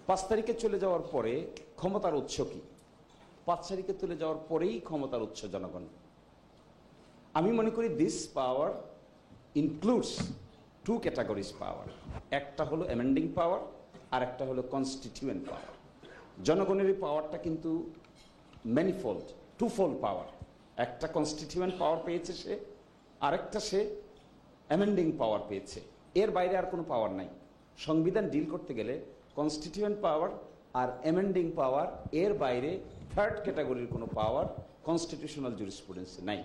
5 তারিখে চলে যাওয়ার পরে ক্ষমতার উৎস কি? 5 তারিখে চলে যাওয়ার পরেই ক্ষমতার উৎস জনগণ। আমি মনে করি দিস পাওয়ার ইনক্লুডস 2 ক্যাটাগরিজ পাওয়ার। একটা হলো অ্যামেন্ডিং পাওয়ার, আর একটা হলো কনস্টিটিউয়েন্ট পাওয়ার। জনগণের এই পাওয়ারটা কিন্তু ম্যানিফোল্ড, 2-fold পাওয়ার। একটা কনস্টিটিউয়েন্ট পাওয়ার পেয়েছে সে, আরেকটা সে অ্যামেন্ডিং পাওয়ার পেয়েছে। এর বাইরে আর কোনো পাওয়ার নাই। সংবিধান ডিল করতে গেলে কনস্টিটিউয়েন্ট পাওয়ার আর অ্যামেন্ডিং পাওয়ার, এর বাইরে থার্ড ক্যাটাগরির কোনো পাওয়ার কনস্টিটিউশনাল জুরিসপ্রুডেন্সে নাই।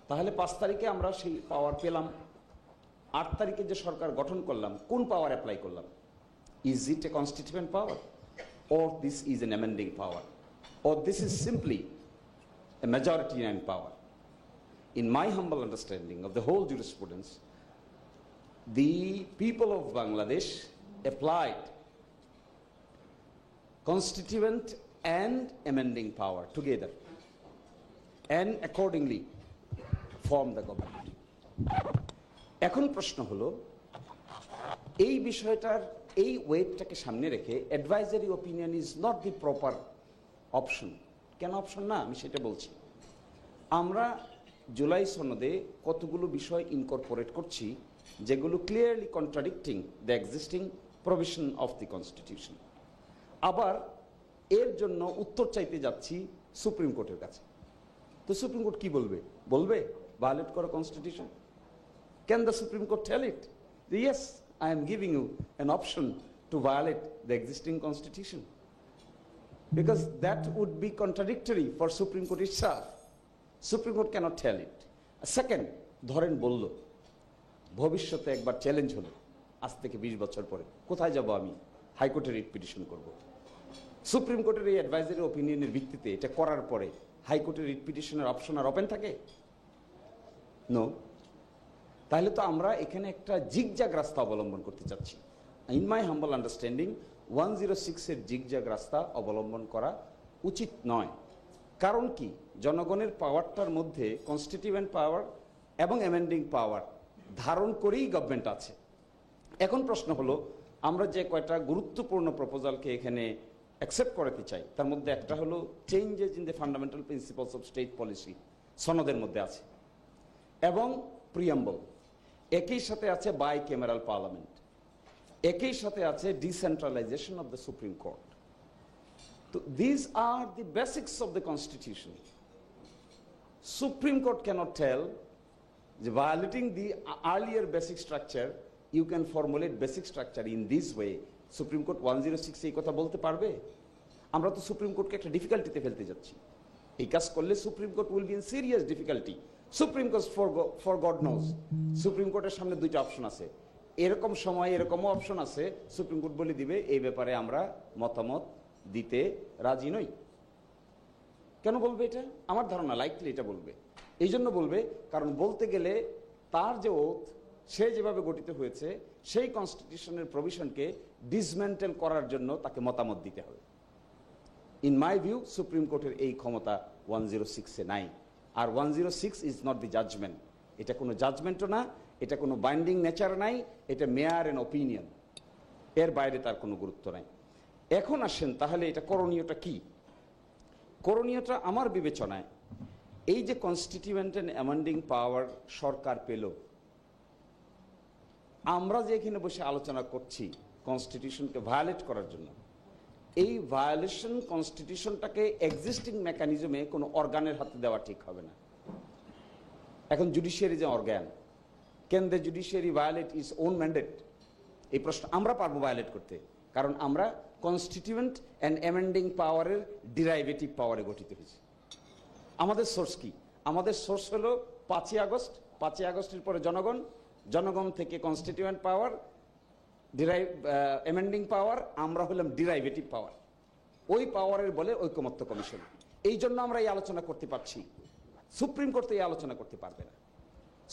তাহলে 5 তারিখে আমরা সেই পাওয়ার পেলাম। 8 তারিখে যে সরকার গঠন করলাম, কোন পাওয়ার অ্যাপ্লাই করলাম? Is it A constituent power, or this is an amending power, or this is simply a majoritarian power? In my humble understanding of the whole jurisprudence, the people of Bangladesh applied constituent and amending power together and accordingly formed the government. এখন প্রশ্ন হলো, এই বিষয়টার এই ওয়েটটাকে সামনে রেখে advisory opinion is not the proper option. কেন option না আমি সেটা বলছি। আমরা জুলাই সনদে কতগুলো বিষয় ইনকর্পোরেট করছি যেগুলো clearly contradicting the existing provision of the constitution. আবার এর জন্য উত্তর চাইতে যাচ্ছি সুপ্রিম কোর্টের কাছে। তো সুপ্রিম কোর্ট কি বলবে? বলবে ভায়োলেট করো constitution? Can the supreme court tell it yes, I am giving you an option to violate the existing constitution? Because that would be contradictory for Supreme Court itself. Supreme Court cannot tell it. Second, ধরেন বলল, ভবিষ্যতে একবার challenge হলো, আজ থেকে 20 বছর পরে কোথায় যাব আমি? হাইকোর্টে রিট পিটিশন করব। সুপ্রিম কোর্টের এই অ্যাডভাইজারি ওপিনিয়নের ভিত্তিতে এটা করার পরে হাইকোর্টের রিট পিটিশনের অপশন আর ওপেন থাকে? নো। তাহলে তো আমরা এখানে একটা জিগজ্যাগ রাস্তা অবলম্বন করতে চাচ্ছি। ইন মাই হাম্বল আন্ডারস্ট্যান্ডিং 106-এর জিগজ্যাগ রাস্তা অবলম্বন করা উচিত নয়। কারণ কি, জনগণের পাওয়ারটার মধ্যে কনস্টিটিউয়েন্ট পাওয়ার এবং অ্যামেন্ডিং পাওয়ার ধারণ করেই গভর্নমেন্ট আছে। এখন প্রশ্ন হলো, আমরা যে কয়টা গুরুত্বপূর্ণ প্রপোজালকে এখানে অ্যাকসেপ্ট করাতে চাই, তার মধ্যে একটা হলো changes in the fundamental principles of state policy, সনদের মধ্যে আছে, এবং প্রিয়াম্বল। একই সাথে আছে বাই ক্যামেরাল পার্লামেন্ট, একই সাথে আছে decentralisation of the supreme court. তো this are the basics of the constitution. Supreme court cannot tell যে violating the earlier basic structure you can formulate basic structure in this way. Supreme court 106 এই কথা বলতে পারবে? আমরা তো supreme কোর্টকে একটা ডিফিকাল্টিতে ফেলতে যাচ্ছি। এই কাজ করলে supreme court will be in serious difficulty. Supreme court for god nose, supreme কোর্টের সামনে 2টা অপশন আছে। এরকম সময় এরকমও অপশন আছে, সুপ্রিম কোর্ট বলে দিবে এই ব্যাপারে আমরা মতামত দিতে রাজি নই। কেন বলবে এটা? আমার ধারণা লাইকলি এটা বলবে। এই জন্য বলবে কারণ বলতে গেলে তার যে ওথ, সে যেভাবে গঠিত হয়েছে সেই কনস্টিটিউশনের প্রভিশনকে ডিসমেন্টেল করার জন্য তাকে মতামত দিতে হবে। ইন মাই ভিউ সুপ্রিম কোর্টের এই ক্ষমতা 106-এ নাই। আর 106 ইজ নট দি জাজমেন্ট। এটা কোনো জাজমেন্টও না, এটা কোনো বাইন্ডিং নেচার নাই, এটা মেয়ার এন্ড ওপিনিয়ন, এর বাইরে তার কোনো গুরুত্ব নাই। এখন আসেন তাহলে এটা করণীয়টা কি? করণীয়টা আমার বিবেচনায় এই যে কনস্টিটিউয়েন্ট এন্ড অ্যামেন্ডিং পাওয়ার সরকার পেল, আমরা যে এখানে বসে আলোচনা করছি কনস্টিটিউশনকে ভায়োলেট করার জন্য, এই ভায়োলেশন কনস্টিটিউশনটাকে এক্সিস্টিং মেকানিজমে কোনো অর্গানের হাতে দেওয়া ঠিক হবে না। এখন জুডিশিয়ারি যে organ, can the judiciary violate its own mandate? এই প্রশ্ন আমরা পারবো ভায়োলেট করতে, কারণ আমরা কনস্টিটিউয়েন্ট অ্যান্ড অ্যামেন্ডিং পাওয়ারের ডিরাইভেটিভ পাওয়ারে গঠিত হয়েছি। আমাদের সোর্স কি? আমাদের সোর্স হলো 5ই আগস্ট। 5ই আগস্টের পরে জনগণ, জনগণ থেকে কনস্টিটিউয়েন্ট পাওয়ার, অ্যামেন্ডিং পাওয়ার, আমরা হলাম ডিরাইভেটিভ পাওয়ার। ওই পাওয়ারের বলে ঐকমত্য কমিশন। এই জন্য আমরা এই আলোচনা করতে পারছি। সুপ্রিম কোর্ট এই আলোচনা করতে পারবে না।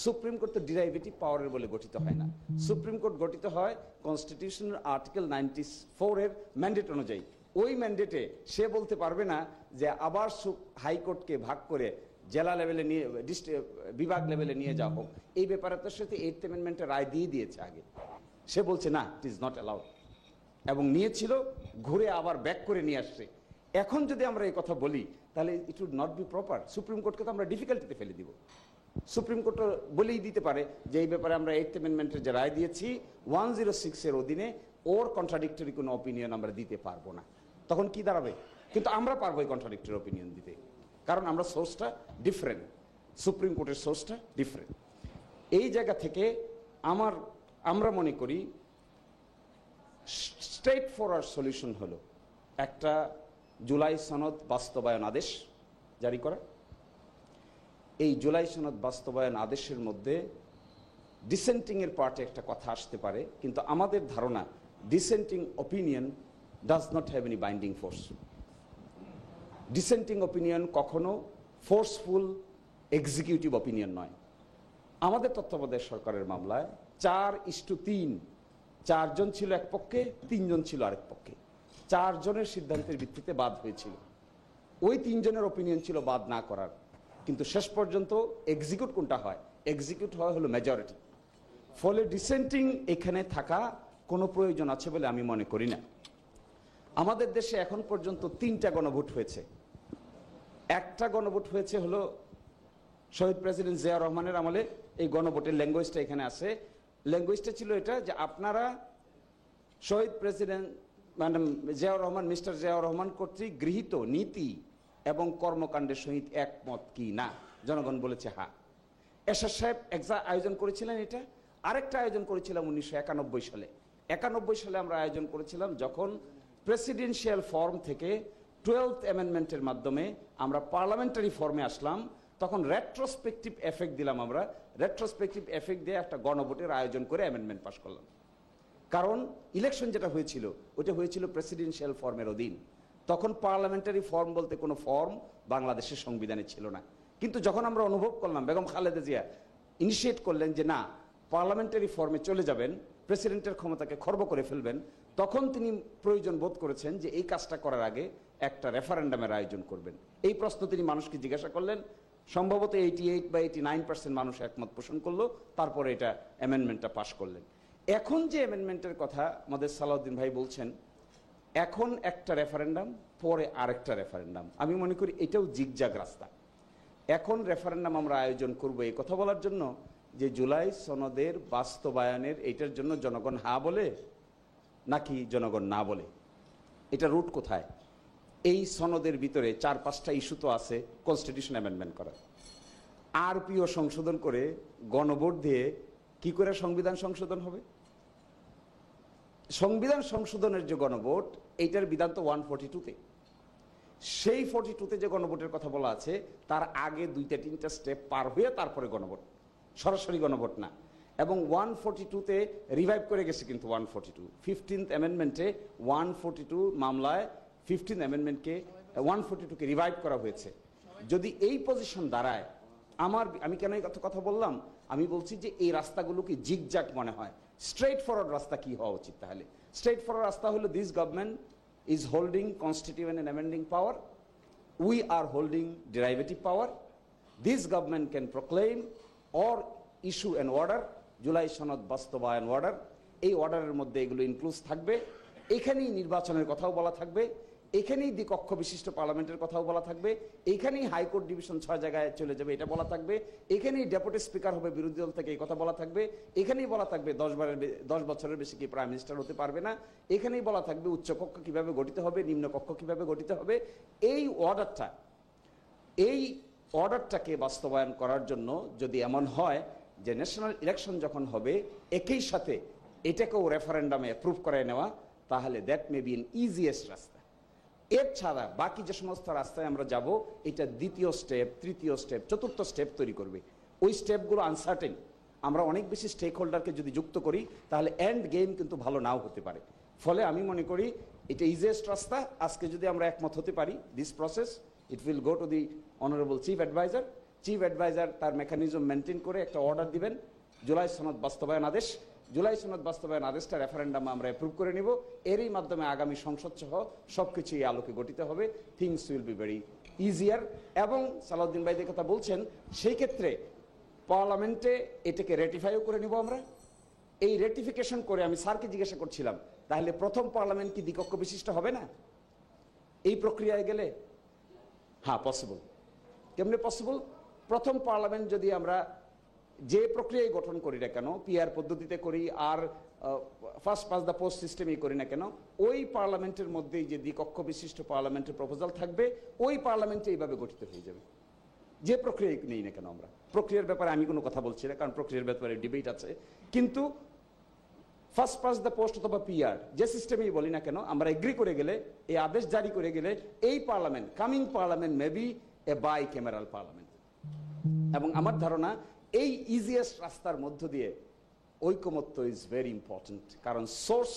সুপ্রিম কোর্ট তো ডিরাইভেটিভ পাওয়ারের বলে গঠিত হয় না। সুপ্রিম কোর্ট গঠিত হয় কনস্টিটিউশনের আর্টিকেল 94-এর ম্যান্ডেট অনুযায়ী। ওই ম্যান্ডেটে সে বলতে পারবে না যে আবার হাইকোর্টকে ভাগ করে জেলা লেভেলে নিয়ে, বিভাগ লেভেলে নিয়ে যাওয়া হোক। এই ব্যাপারে তো সে 8th অ্যামেন্ডমেন্টের রায় দিয়ে দিয়েছে আগে। সে বলছে না, ইট ইজ নট অ্যালাউড। এবং নিয়েছিল, ঘুরে আবার ব্যাক করে নিয়ে আসছে। এখন যদি আমরা এই কথা বলি তাহলে it would not be proper. Supreme কোর্টকে তো আমরা ডিফিকাল্টিতে ফেলে দিব। সুপ্রিম কোর্ট বলেই দিতে পারে যে এই ব্যাপারে আমরা 8th অ্যামেন্ডমেন্টের যে রায় দিয়েছি 106 অধীনে ওর কন্ট্রাডিক্টরি কোনো অপিনিয়ন আমরা দিতে পারবো না। তখন কি দাঁড়াবে? কিন্তু আমরা পারবো এই কন্ট্রাডিক্টরি অপিনিয়ন দিতে, কারণ আমরা সোর্সটা ডিফারেন্ট, সুপ্রিম কোর্টের সোর্সটা ডিফারেন্ট। এই জায়গা থেকে আমরা মনে করি স্ট্রেট ফরওয়ার্ড সলিউশন হলো একটা জুলাই সনদ বাস্তবায়ন আদেশ জারি করা। এই জুলাই সনদ বাস্তবায়ন আদেশের মধ্যে ডিসেন্টিং এর পার্টে একটা কথা আসতে পারে, কিন্তু আমাদের ধারণা dissenting opinion does not have any binding force. Dissenting opinion কখনো ফোর্সফুল এক্সিকিউটিভ অপিনিয়ন নয়। আমাদের তত্ত্বাবধায়ক সরকারের মামলায় 4:3, 4 জন ছিল এক পক্ষে, 3 জন ছিল আরেক পক্ষে। 4 জনের সিদ্ধান্তের ভিত্তিতে বাদ হয়েছিল। ওই 3 জনের অপিনিয়ন ছিল বাদ না করার, কিন্তু শেষ পর্যন্ত এক্সিকিউট কোনটা হয়? এক্সিকিউট হয় হলো মেজরিটি। ফলে ডিসেন্টিং এখানে থাকা কোনো প্রয়োজন আছে বলে আমি মনে করি না। আমাদের দেশে এখন পর্যন্ত 3টা গণভোট হয়েছে। একটা গণভোট হয়েছে হলো শহীদ প্রেসিডেন্ট জিয়াউর রহমানের আমলে। এই গণভোটের ল্যাঙ্গুয়েজটা এখানে আছে। ল্যাঙ্গুয়েজটা ছিল এটা যে আপনারা শহীদ প্রেসিডেন্ট মানে জিয়াউর রহমান, মিস্টার জিয়াউর রহমান কর্তৃক গৃহীত নীতি এবং কর্মকাণ্ডের সহিত একমত কি না। জনগণ বলেছে হ্যাঁ। এরশাদ সাহেব আয়োজন করেছিলেন এটা। আরেকটা আয়োজন করেছিলাম 1991 সালে। 91 সালে আমরা আয়োজন করেছিলাম যখন প্রেসিডেন্সিয়াল ফর্ম থেকে 12th অ্যামেন্ডমেন্টের মাধ্যমে আমরা পার্লামেন্টারি ফর্মে আসলাম। তখন রেট্রোস্পেকটিভ এফেক্ট দিলাম আমরা। রেট্রোস্পেকটিভ এফেক্ট দিয়ে একটা গণভোটের আয়োজন করে অ্যামেন্ডমেন্ট পাস করলাম। কারণ ইলেকশন যেটা হয়েছিল ওটা হয়েছিল প্রেসিডেন্সিয়াল ফর্মের অধীন। তখন পার্লামেন্টারি ফর্ম বলতে কোনো ফর্ম বাংলাদেশের সংবিধানে ছিল না। কিন্তু যখন আমরা অনুভব করলাম, বেগম খালেদা জিয়া ইনিশিয়েট করলেন যে না, পার্লামেন্টারি ফর্মে চলে যাবেন, প্রেসিডেন্টের ক্ষমতাকে খর্ব করে ফেলবেন, তখন তিনি প্রয়োজন বোধ করেছেন যে এই কাজটা করার আগে একটা রেফারেন্ডামের আয়োজন করবেন। এই প্রশ্ন তিনি মানুষকে জিজ্ঞাসা করলেন। সম্ভবত 88 বা 89% মানুষ একমত পোষণ করলো। তারপরে এটা অ্যামেন্ডমেন্টটা পাশ করলেন। এখন যে অ্যামেন্ডমেন্টের কথা আমাদের সালাউদ্দিন ভাই বলছেন, এখন একটা রেফারেন্ডাম, পরে আরেকটা রেফারেন্ডাম। আমি মনে করি এটাও জিগজাগ রাস্তা। এখন রেফারেন্ডাম আমরা আয়োজন করব এই কথা বলার জন্য যে জুলাই সনদের বাস্তবায়নের এইটার জন্য জনগণ হ্যাঁ বলে নাকি জনগণ না বলে। এটা রুট কোথায়? এই সনদের ভিতরে 4-5টা ইস্যু তো আছে কনস্টিটিউশন অ্যামেন্ডমেন্ট করা। আরপিও সংশোধন করে গণভোট দিয়ে কি করে সংবিধান সংশোধন হবে? সংবিধান সংশোধনের যে গণভোট, এইটার বিধান তো 142-তে। সেই 42-তে যে গণভোটের কথা বলা আছে তার আগে 2-3টা স্টেপ পার হয়ে তারপরে গণভোট, সরাসরি গণভোট না। এবং 142-তে রিভাইভ করে গেছে কিন্তু 142 15th অ্যামেন্ডমেন্টে 142 মামলায় 15th অ্যামেন্ডমেন্টকে 142-কে রিভাইভ করা হয়েছে। যদি এই পজিশন দাঁড়ায়, আমি কেন এই কথা বললাম? আমি বলছি যে এই রাস্তাগুলোকে জিগজাগ মনে হয়। স্ট্রেট ফরওয়ার্ড রাস্তা কি হওয়া উচিত? তাহলে স্ট্রেট ফরওয়ার্ড রাস্তা হলো this government is holding constituent and amending power. We are holding derivative power. This government can proclaim or issue an order, July সনদ বাস্তবায়ন অর্ডার। এই অর্ডারের মধ্যে এগুলো ইনক্লুড থাকবে। এখানেই নির্বাচনের কথাও বলা থাকবে, এখানেই দ্বিকক্ষ বিশিষ্ট পার্লামেন্টের কথাও বলা থাকবে, এখানেই হাইকোর্ট ডিভিশন 6 জায়গায় চলে যাবে এটা বলা থাকবে, এখানেই ডেপুটি স্পিকার হবে বিরোধী দল থেকে এই কথা বলা থাকবে, এখানেই বলা থাকবে 10 বছরের বেশি কি প্রাইম মিনিস্টার হতে পারবে না, এখানেই বলা থাকবে উচ্চকক্ষ কিভাবে গঠিত হবে, নিম্নকক্ষ কিভাবে গঠিত হবে। এই অর্ডারটাকে বাস্তবায়ন করার জন্য যদি এমন হয় যে ন্যাশনাল ইলেকশন যখন হবে একই সাথে এটাকেও রেফারেন্ডামে অ্যাপ্রুভ করে নেওয়া, তাহলে that may be N easiest রাস্তা। এর ছাড়া বাকি যে সমস্ত রাস্তায় আমরা যাব, এটা দ্বিতীয় স্টেপ, তৃতীয় স্টেপ, চতুর্থ স্টেপ তৈরি করবে। ওই স্টেপগুলো আনসার্টেন। আমরা অনেক বেশি স্টেক হোল্ডারকে যদি যুক্ত করি তাহলে এন্ড গেম কিন্তু ভালো নাও হতে পারে। ফলে আমি মনে করি এটা ইজিয়েস্ট রাস্তা। আজকে যদি আমরা একমত হতে পারি, this process it will go to the honourable chief adviser. Chief adviser তার মেকানিজম মেনটেন করে একটা অর্ডার দিবেন, জুলাই সনদ বাস্তবায়ন আদেশ। জুলাই সনদ বাস্তবায়ন আদেশটা রেফারেন্ডাম আমরা অ্যাপ্রুভ করে নিব। এরই মাধ্যমে আগামী সংসদ সহ সবকিছু এই আলোকে গঠিত হবে। Things will be very easier. এবং সালাউদ্দিন ভাই যে কথা বলছেন, সেই ক্ষেত্রে পার্লামেন্টে এটাকে রেটিফাইও করে নিব আমরা। এই রেটিফিকেশন করে আমি স্যারকে জিজ্ঞাসা করছিলাম তাহলে প্রথম পার্লামেন্ট কি দ্বিকক্ষ বিশিষ্ট হবে না এই প্রক্রিয়ায় গেলে? হ্যাঁ, পসিবল। কেমনে পসিবল? প্রথম পার্লামেন্ট যদি আমরা যে প্রক্রিয়ায় গঠন করি না কেন, পিআর পদ্ধতিতে করি আর ফার্স্ট পাস দ্য পোস্ট সিস্টেমই করি না কেন, ওই পার্লামেন্টের মধ্যেই যে দ্বিকক্ষ বিশিষ্ট পার্লামেন্টের প্রপোজাল থাকবে, ওই পার্লামেন্টে এইভাবে গঠিত হয়ে যাবে। যে প্রক্রিয়ায় নেই না কেন, আমরা প্রক্রিয়ার ব্যাপারে আমি কোনো কথা বলছি না, কারণ প্রক্রিয়ার ব্যাপারে ডিবেট আছে। কিন্তু ফার্স্ট পাস দ্য পোস্ট অথবা পিআর যে সিস্টেমেই বলি না কেন, আমরা এগ্রি করে গেলে, এই আদেশ জারি করে গেলে, এই parliament, coming parliament may be a bicameral parliament. এবং আমার ধারণা এই ইজিয়েস্ট রাস্তার মধ্য দিয়ে ঐকমত্য ইজ ভেরি ইম্পর্টেন্ট। কারণ সোর্স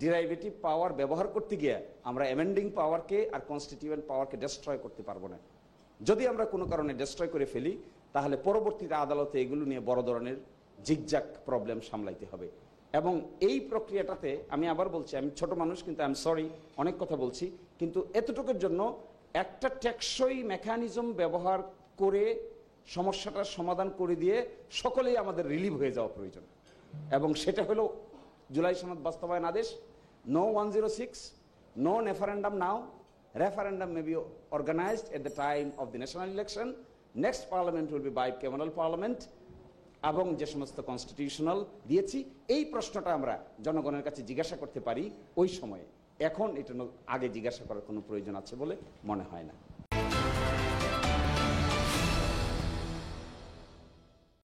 ডিরাইভেটিভ পাওয়ার ব্যবহার করতে গিয়ে আমরা অ্যামেন্ডিং পাওয়ারকে আর কনস্টিটিউয়েন্ট পাওয়ারকে ডেস্ট্রয় করতে পারবো না। যদি আমরা কোনো কারণে ডেস্ট্রয় করে ফেলি, তাহলে পরবর্তীতে আদালতে এগুলো নিয়ে বড় ধরনের জিগজাক প্রবলেম সামলাইতে হবে। এবং এই প্রক্রিয়াটাতে আমি আবার বলছি, আমি ছোট মানুষ, কিন্তু আই এম সরি অনেক কথা বলছি, কিন্তু এতটুকুর জন্য একটা টেকসই মেকানিজম ব্যবহার করে সমস্যাটার সমাধান করে দিয়ে সকলেই আমাদের রিলিভ হয়ে যাওয়া প্রয়োজন। এবং সেটা হলো জুলাই সনদ বাস্তবায়ন আদেশ, no 106, no referendum now, referendum may be organized at the time of the national election, next parliament will be bicameral parliament, এবং যে সমস্ত কনস্টিটিউশনাল দিয়েছি, এই প্রশ্নটা আমরা জনগণের কাছে জিজ্ঞাসা করতে পারি ওই সময়ে। এখন এটা আগে জিজ্ঞাসা করার কোনো প্রয়োজন আছে বলে মনে হয় না।